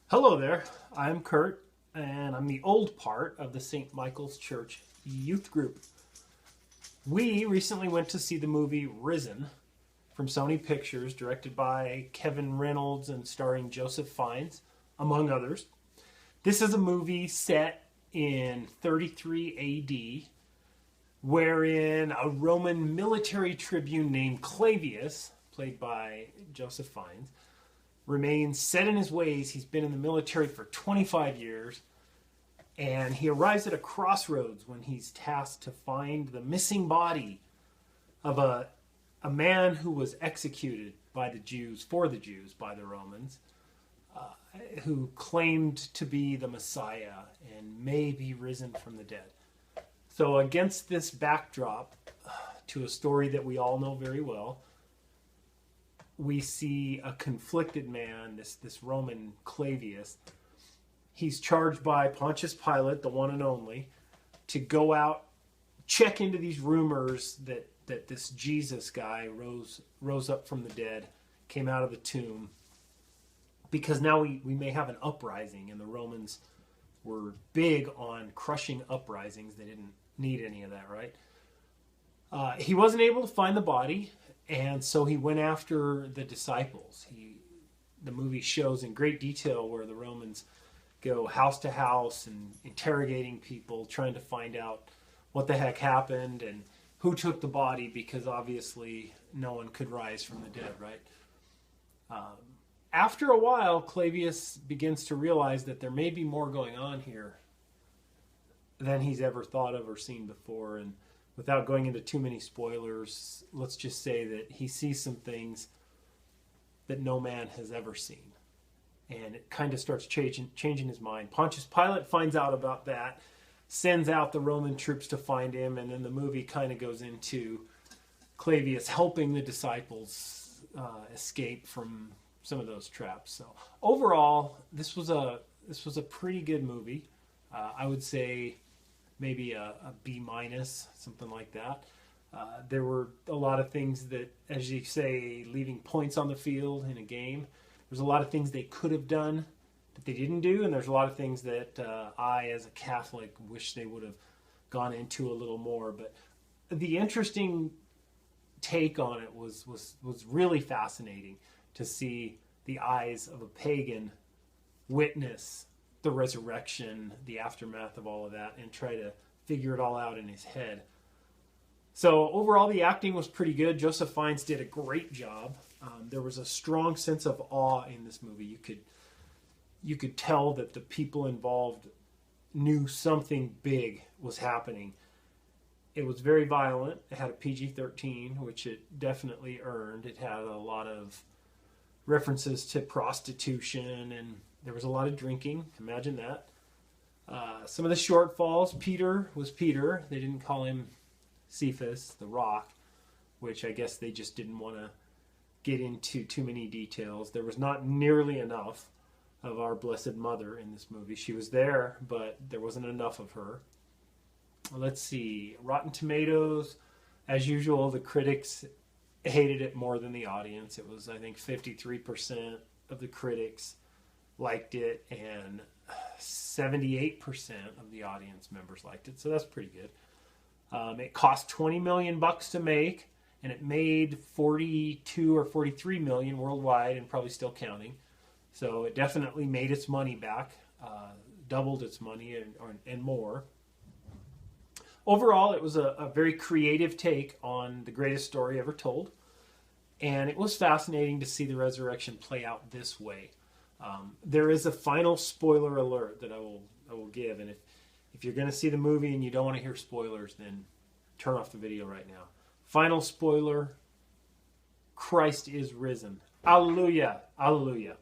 Hello there, I'm Kurt, and I'm the old part of the St. Michael's Church youth group. We recently went to see the movie Risen from Sony Pictures, directed by Kevin Reynolds and starring Joseph Fiennes, among others. This is a movie set in 33 AD, wherein a Roman military tribune named Clavius, played by Joseph Fiennes, remains set in his ways. He's been in the military for 25 years, and he arrives at a crossroads when he's tasked to find the missing body of a man who was executed by the Jews, by the Romans, who claimed to be the Messiah and may be risen from the dead. So against this backdrop to a story that we all know very well, we see a conflicted man, this Roman Clavius. He's charged by Pontius Pilate, the one and only, to go out, check into these rumors that this Jesus guy rose up from the dead, came out of the tomb, because now we may have an uprising, and the Romans were big on crushing uprisings. They didn't need any of that, right? He wasn't able to find the body, and so he went after the disciples. The movie shows in great detail where the Romans go house to house and interrogating people, trying to find out what the heck happened and who took the body, because obviously no one could rise from the dead, right? After a while, Clavius begins to realize that there may be more going on here than he's ever thought of or seen before. And without going into too many spoilers, let's just say that he sees some things that no man has ever seen. And it kind of starts changing his mind. Pontius Pilate finds out about that, sends out the Roman troops to find him, and then the movie kind of goes into Clavius helping the disciples escape from some of those traps. So overall, this was a pretty good movie. I would say maybe a B minus, something like that. There were a lot of things that, as you say, leaving points on the field in a game. There's a lot of things they could have done that they didn't do, and there's a lot of things that I, as a Catholic, wish they would have gone into a little more. But the interesting take on it was really fascinating to see the eyes of a pagan witness the resurrection, the aftermath of all of that, and try to figure it all out in his head. So overall, the acting was pretty good. Joseph Fiennes did a great job. There was a strong sense of awe in this movie. You could tell that the people involved knew something big was happening. It was very violent. It had a PG-13, which it definitely earned. It had a lot of references to prostitution, and there was a lot of drinking. Imagine that. Some of the shortfalls. Peter was Peter. They didn't call him Cephas, the Rock, which I guess they just didn't want to get into too many details. There was not nearly enough of our Blessed Mother in this movie. She was there, but there wasn't enough of her. Let's see. Rotten Tomatoes, as usual, the critics hated it more than the audience. It was, I think, 53% of the critics liked it, and 78% of the audience members liked it. So that's pretty good. It cost $20 million to make, and it made 42 or 43 million worldwide, and probably still counting. So it definitely made its money back, doubled its money and more. Overall, it was a very creative take on the greatest story ever told, and it was fascinating to see the resurrection play out this way. There is a final spoiler alert that I will give, and if you're going to see the movie and you don't want to hear spoilers, then turn off the video right now. Final spoiler: Christ is risen. Alleluia! Alleluia!